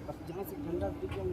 जहाँ से ठंडा दिख रहा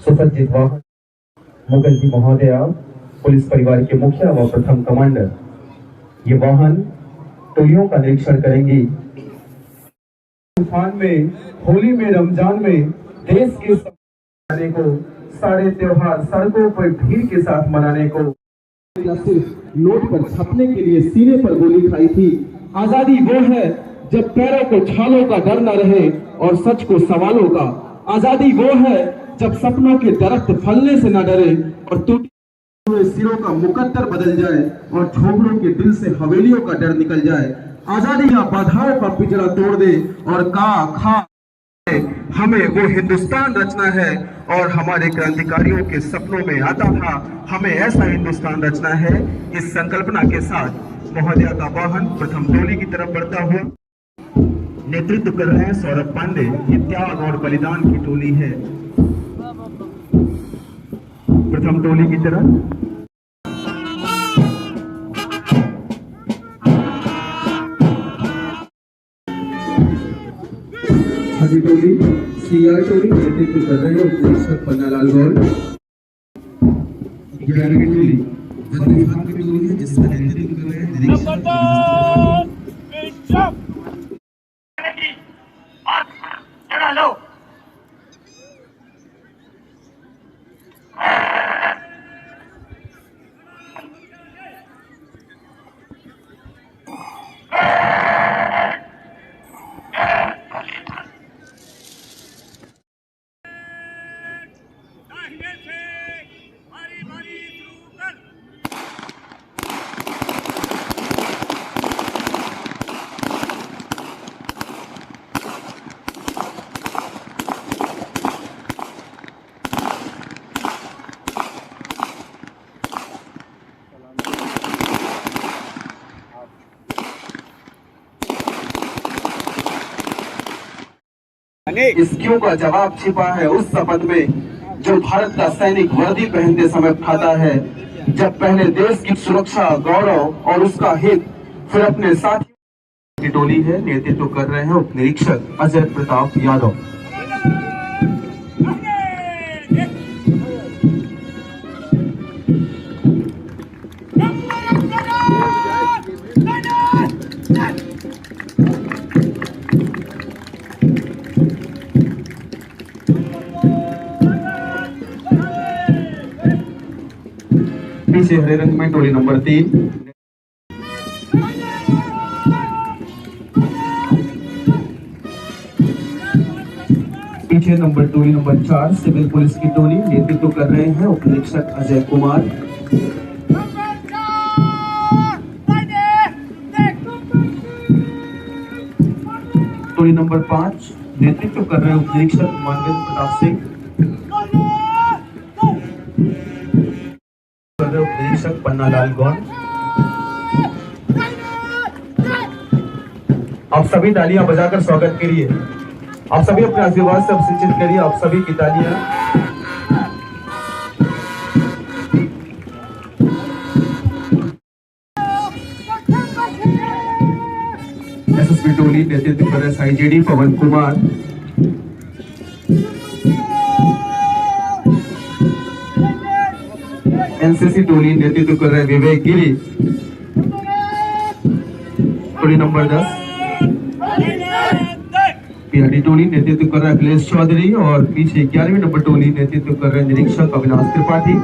सुसज्जित वाहन मुगल की महोदया पुलिस परिवार के मुखिया व प्रथम कमांडर ये वाहन टोलियों का निरीक्षण करेंगी। तूफान में, होली में, रमजान में देश के मनाने को, सारे त्योहार सड़कों पर भीड़ के साथ मनाने को सिर्फ नोट पर छपने के लिए सीने पर गोली खाई थी। आजादी वो है जब पैरों को छालों का डर न रहे और सच को सवालों का। आजादी वो है जब सपनों के दरख्त फलने से न डरे और टूटे हुए सिरों का मुकद्दर बदल जाए और झोपड़ों के दिल से हवेलियों का डर निकल जाए। आजादी या बाधाओं का पिंजरा तोड़ दे और खा हमें वो हिंदुस्तान रचना है और हमारे क्रांतिकारियों के सपनों में आता था हमें ऐसा हिंदुस्तान रचना है। इस संकल्पना के साथ महोदया का वाहन प्रथम टोली की तरफ बढ़ता हुआ नेतृत्व कर रहे हैं सौरभ पांडे। ये त्याग और बलिदान की टोली है। प्रथम टोली की तरफ हरी टोली सीआर टोली नेतृत्व कर रहे हैं उपनिरीक्षक पन्नालाल गौर। 11वीं टोली वन विभाग की टोली है जिसका नेतृत्व कर रहे हैं निरीक्षक। इस क्यों का जवाब छिपा है उस शपथ में जो भारत का सैनिक वर्दी पहनते समय उठाता है। जब पहले देश की सुरक्षा, गौरव और उसका हित, फिर अपने साथियों की टोली है। नेतृत्व कर रहे हैं उप निरीक्षक अजय प्रताप यादव। पीछे हरे रंग में टोली नंबर 3, पीछे टोली नंबर 4 सिविल पुलिस की टोली नेतृत्व कर रहे हैं उप निरीक्षक अजय कुमार। टोली नंबर 5 नेतृत्व कर रहे हैं उप निरीक्षक मानवेंद्र प्रताप सिंह। निरीक्षक पन्नालाल गौर। आप सभी तालियां बजाकर स्वागत करिए। आप सभी अपने आशीर्वाद से अभिषेचित करिए। आप सभी की तालियां। एसएसबी टोली नेतृत्व कर रहे साईजेडी पवन कुमार। एनसीसी टोली नेतृत्व कर रहे विवेक गिरी। टोली नंबर 10 पीआरडी टोली नेतृत्व कर रहे अखिलेश चौधरी और पीछे 11वीं नंबर टोली नेतृत्व कर रहे निरीक्षक अविनाश त्रिपाठी।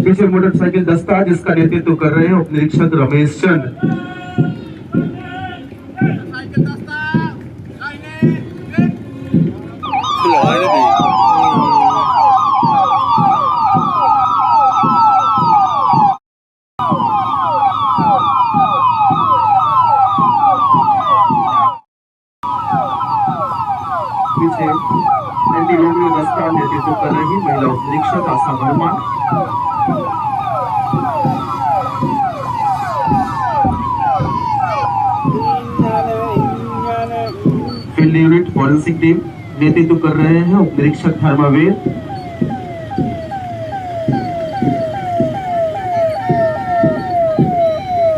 पीछे मोटरसाइकिल दस्ता जिसका नेतृत्व कर रहे हैं उप निरीक्षक रमेश चंद। पीछे एंटी रोमियो दस्ता नेतृत्व कर रही महिला उप निरीक्षक Asha Verma. Field unit forensic team नेतृत्व कर रहे हैं उप निरीक्षक धर्मवीर।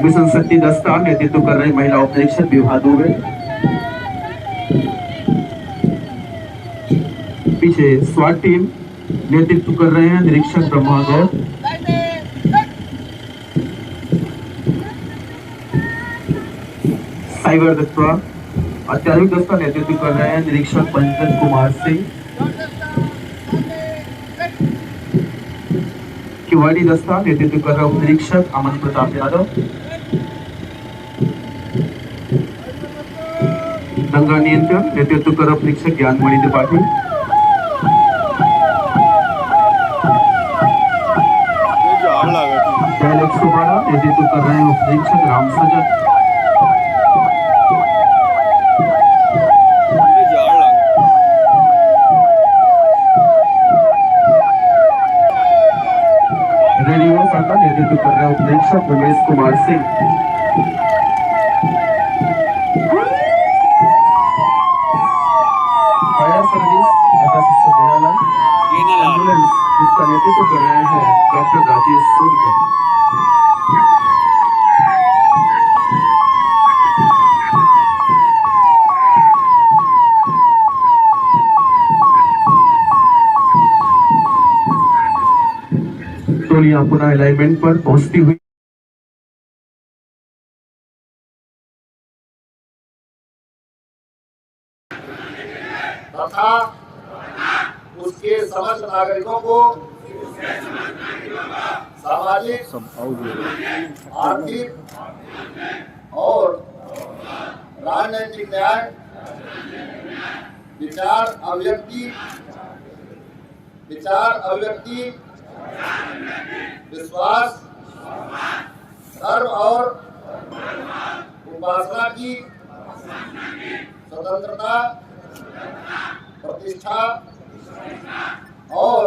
मिशन शक्ति दस्ता नेतृत्व कर रहे महिला उप निरीक्षक विभा दुबे। पीछे स्वाट टीम नेतृत्व कर रहे हैं निरीक्षक ब्रह्मा गौर। साइबर दस्ता अत्याधुनिक दस्ता नेतृत्व कर रहे हैं निरीक्षक पंकज कुमार सिंह। किवाड़ी दस्ता नेतृत्व कर रहे उप निरीक्षक अमन प्रताप यादव। दंगा नियंत्रण नेतृत्व कर उप निरीक्षक ज्ञानमणि त्रिपाठी। नेतृत्व कर रहे हैं उप निरीक्षक राम सजन। रेडियो शाखा नेतृत्व कर रहे हैं उप निरीक्षक Umesh Kumar Singh. Fire service ambulance इसका नेतृत्व कर रहे हैं डॉक्टर राजेश सोनकर। टोलियां पुनः अलाइनमेंट पर पहुंचती हुई तथा उसके समस्त नागरिकों को सामाजिक, आर्थिक और राजनीतिक न्याय, विचार अभिव्यक्ति, विश्वास, धर्म और उपासना की स्वतंत्रता, प्रतिष्ठा और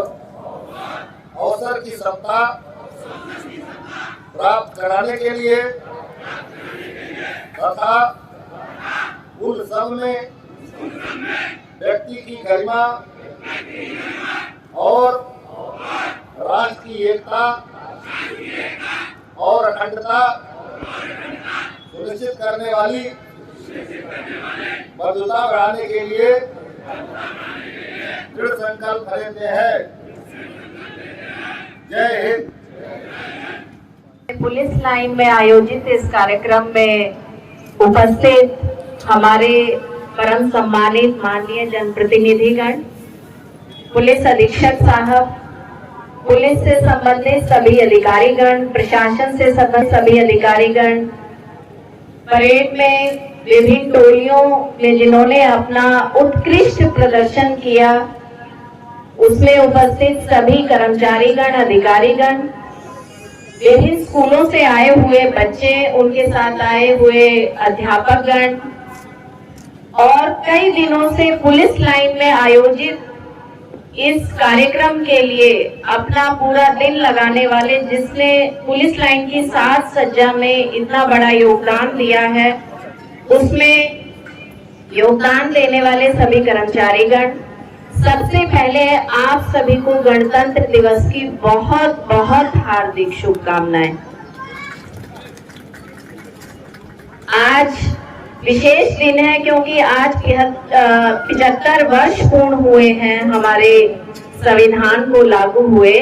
अवसर की समता प्राप्त कराने के लिए तथा उन सब में व्यक्ति की गरिमा और राष्ट्र की एकता और अखंडता सुनिश्चित करने वाली बद्धता बढ़ाने के लिए दृढ़ संकल्प लेते हैं। जय हिंद। पुलिस लाइन में आयोजित इस कार्यक्रम में उपस्थित हमारे परम सम्मानित माननीय जनप्रतिनिधिगण, पुलिस अधीक्षक साहब, पुलिस से संबंधित सभी अधिकारीगण, प्रशासन से संबंधित सभी अधिकारीगण, परेड में विभिन्न टोलियों में जिन्होंने अपना उत्कृष्ट प्रदर्शन किया, उसमें उपस्थित सभी कर्मचारीगण, अधिकारीगण, विभिन्न स्कूलों से आए हुए बच्चे, उनके साथ आए हुए अध्यापकगण और कई दिनों से पुलिस लाइन में आयोजित इस कार्यक्रम के लिए अपना पूरा दिन लगाने वाले, जिसने पुलिस लाइन की साज सज्जा में इतना बड़ा योगदान दिया है, उसमें योगदान देने वाले सभी कर्मचारीगण, सबसे पहले आप सभी को गणतंत्र दिवस की बहुत बहुत हार्दिक शुभकामनाएं। आज विशेष दिन है क्योंकि आज 75 वर्ष पूर्ण हुए हैं हमारे संविधान को लागू हुए,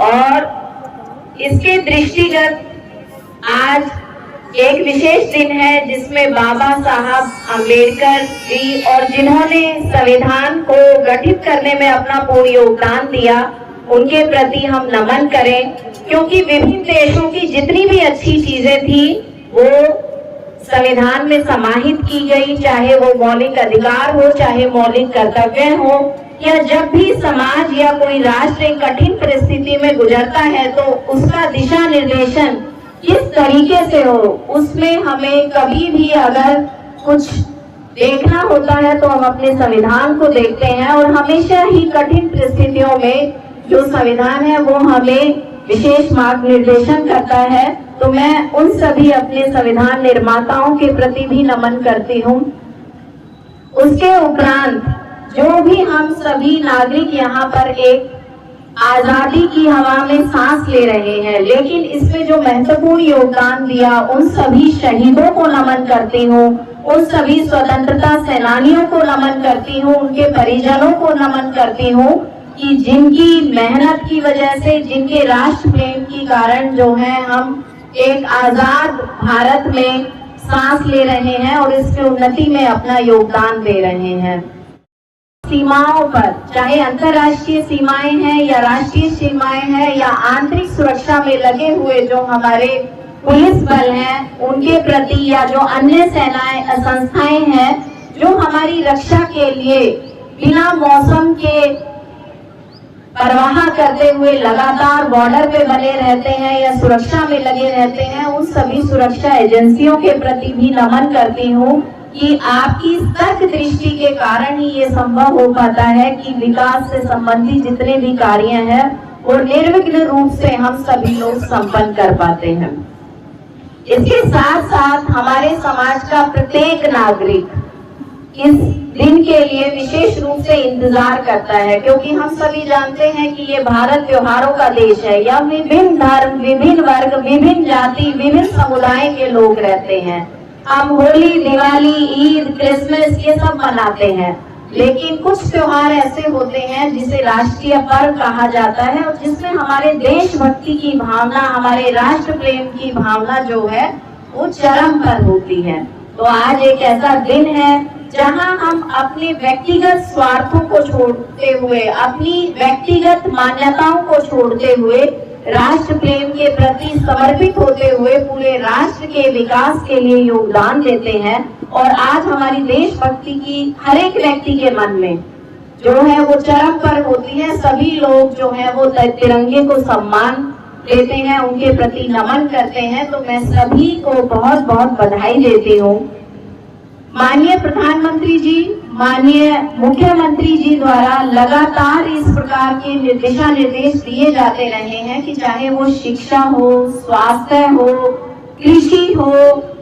और इसके दृष्टिगत आज एक विशेष दिन है जिसमें बाबा साहब अम्बेडकर जी और जिन्होंने संविधान को गठित करने में अपना पूर्ण योगदान दिया, उनके प्रति हम नमन करें, क्योंकि विभिन्न देशों की जितनी भी अच्छी चीजें थी वो संविधान में समाहित की गई, चाहे वो मौलिक अधिकार हो, चाहे मौलिक कर्तव्य हो, या जब भी समाज या कोई राष्ट्र एक कठिन परिस्थिति में गुजरता है तो उसका दिशा निर्देशन किस तरीके से हो, उसमें हमें कभी भी अगर कुछ देखना होता है तो हम अपने संविधान को देखते हैं, और हमेशा ही कठिन परिस्थितियों में जो संविधान है वो हमें विशेष मार्ग निर्देशन करता है। तो मैं उन सभी अपने संविधान निर्माताओं के प्रति भी नमन करती हूँ। उसके उपरांत जो भी हम सभी नागरिक यहाँ पर एक आजादी की हवा में सांस ले रहे हैं, लेकिन इसमें जो महत्वपूर्ण योगदान दिया उन सभी शहीदों को नमन करती हूँ, उन सभी स्वतंत्रता सेनानियों को नमन करती हूँ, उनके परिजनों को नमन करती हूँ कि जिनकी मेहनत की वजह से, जिनके राष्ट्र प्रेम के कारण जो है हम एक आजाद भारत में सांस ले रहे हैं और इसकी उन्नति में अपना योगदान दे रहे हैं। सीमाओं पर, चाहे अंतर्राष्ट्रीय सीमाएं हैं या राष्ट्रीय सीमाएं हैं या आंतरिक सुरक्षा में लगे हुए जो हमारे पुलिस बल हैं, उनके प्रति या जो अन्य सेनाएं संस्थाएं हैं जो हमारी रक्षा के लिए बिना मौसम के परवाह करते हुए लगातार बॉर्डर पे बने रहते हैं या सुरक्षा में लगे रहते हैं, उन सभी सुरक्षा एजेंसियों के प्रति भी नमन करती हूँ कि आपकी सतर्क दृष्टि के कारण ही ये संभव हो पाता है कि विकास से संबंधित जितने भी कार्य हैं वो निर्विघ्न रूप से हम सभी लोग संपन्न कर पाते हैं। इसके साथ साथ हमारे समाज का प्रत्येक नागरिक इस दिन के लिए विशेष रूप से इंतजार करता है, क्योंकि हम सभी जानते हैं कि ये भारत त्योहारों का देश है। यह विभिन्न धर्म, विभिन्न वर्ग, विभिन्न जाति, विभिन्न समुदाय के लोग रहते हैं। हम होली, दिवाली, ईद, क्रिसमस ये सब मनाते हैं, लेकिन कुछ त्योहार ऐसे होते हैं जिसे राष्ट्रीय पर्व कहा जाता है और जिसमें हमारे देशभक्ति की भावना, हमारे राष्ट्र प्रेम की भावना जो है वो चरम पर होती है। तो आज एक ऐसा दिन है जहां हम अपने व्यक्तिगत स्वार्थों को छोड़ते हुए, अपनी व्यक्तिगत मान्यताओं को छोड़ते हुए, राष्ट्र प्रेम के प्रति समर्पित होते हुए पूरे राष्ट्र के विकास के लिए योगदान देते हैं। और आज हमारी देशभक्ति की हर एक व्यक्ति के मन में जो है वो चरम पर होती है। सभी लोग जो है वो तिरंगे को सम्मान देते हैं, उनके प्रति नमन करते हैं। तो मैं सभी को बहुत बहुत बधाई देती हूँ। माननीय प्रधानमंत्री जी, माननीय मुख्यमंत्री जी द्वारा लगातार इस प्रकार के दिशा निर्देश दिए जाते रहे हैं कि चाहे वो शिक्षा हो, स्वास्थ्य हो, कृषि हो,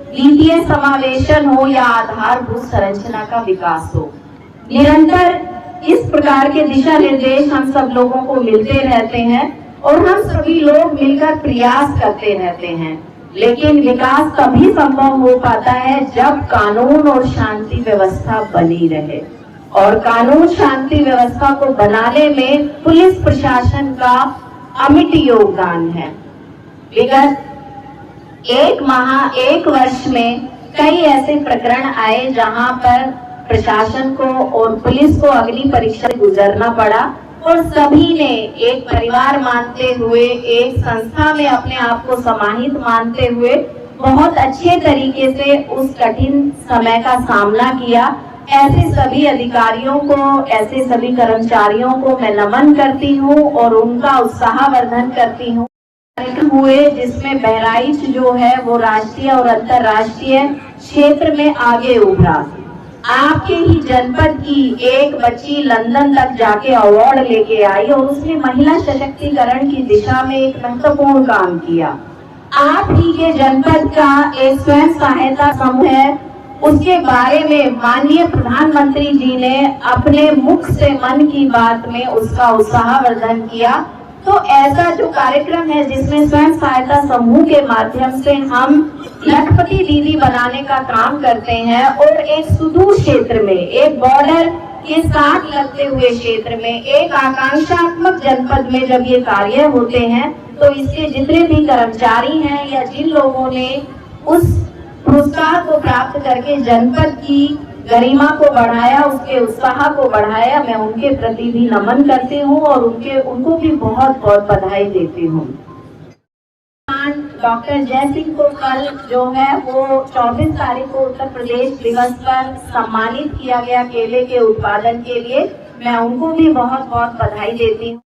वित्तीय समावेशन हो या आधारभूत संरचना का विकास हो, निरंतर इस प्रकार के दिशा निर्देश हम सब लोगों को मिलते रहते हैं और हम सभी लोग मिलकर प्रयास करते रहते हैं। लेकिन विकास तभी संभव हो पाता है जब कानून और शांति व्यवस्था बनी रहे, और कानून शांति व्यवस्था को बनाने में पुलिस प्रशासन का अमिट योगदान है। विगत एक वर्ष में कई ऐसे प्रकरण आए जहां पर प्रशासन को और पुलिस को अग्नि परीक्षा से गुजरना पड़ा और सभी ने एक परिवार मानते हुए, एक संस्था में अपने आप को समाहित मानते हुए बहुत अच्छे तरीके से उस कठिन समय का सामना किया। ऐसे सभी अधिकारियों को, ऐसे सभी कर्मचारियों को मैं नमन करती हूँ और उनका उत्साहवर्धन करती हूँ। कार्यक्रम हुए जिसमें बहराइच जो है वो राष्ट्रीय और अंतर्राष्ट्रीय क्षेत्र में आगे उभरा। आपके ही जनपद की एक बच्ची लंदन तक जाके अवार्ड लेके आई और उसने महिला सशक्तिकरण की दिशा में एक महत्वपूर्ण काम किया। आप ही के जनपद का एक स्वयं सहायता समूह है, उसके बारे में माननीय प्रधानमंत्री जी ने अपने मुख से मन की बात में उसका उत्साहवर्धन किया। तो ऐसा जो कार्यक्रम है जिसमें स्वयं सहायता समूह के माध्यम से हम लखपति दीदी बनाने का काम करते हैं और एक सुदूर क्षेत्र में, एक बॉर्डर के साथ लगते हुए क्षेत्र में, एक आकांक्षात्मक जनपद में जब ये कार्य होते हैं तो इसके जितने भी कर्मचारी हैं या जिन लोगों ने उस पुरस्कार को प्राप्त करके जनपद की गरिमा को बढ़ाया, उसके उत्साह को बढ़ाया, मैं उनके प्रति भी नमन करती हूँ और उनको भी बहुत बहुत बधाई देती हूँ। डॉक्टर जय सिंह को कल जो है वो 24 तारीख को उत्तर प्रदेश दिवस पर सम्मानित किया गया केले के उत्पादन के लिए, मैं उनको भी बहुत बहुत बधाई देती हूँ।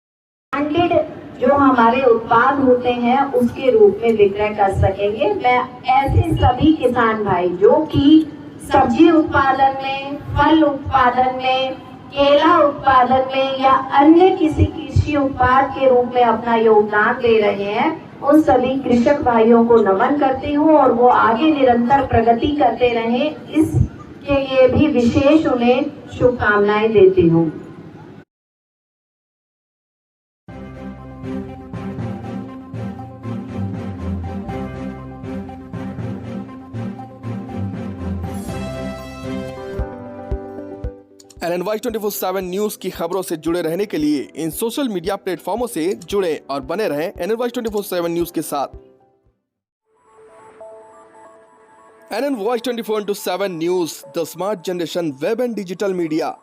ब्रांडेड जो हमारे उत्पाद होते हैं उसके रूप में विक्रय कर सकेंगे। मैं ऐसे सभी किसान भाई जो कि सब्जी उत्पादन में, फल उत्पादन में, केला उत्पादन में या अन्य किसी कृषि उत्पाद के रूप में अपना योगदान दे रहे हैं, उन सभी कृषक भाइयों को नमन करती हूँ और वो आगे निरंतर प्रगति करते रहें, इसके लिए भी विशेष उन्हें शुभकामनाएं देती हूँ। NNY 24/7 न्यूज की खबरों से जुड़े रहने के लिए इन सोशल मीडिया प्लेटफॉर्मों से जुड़े और बने रहें NNY 24/7 न्यूज के साथ। NNY 24/7 news, the smart generation web and digital media.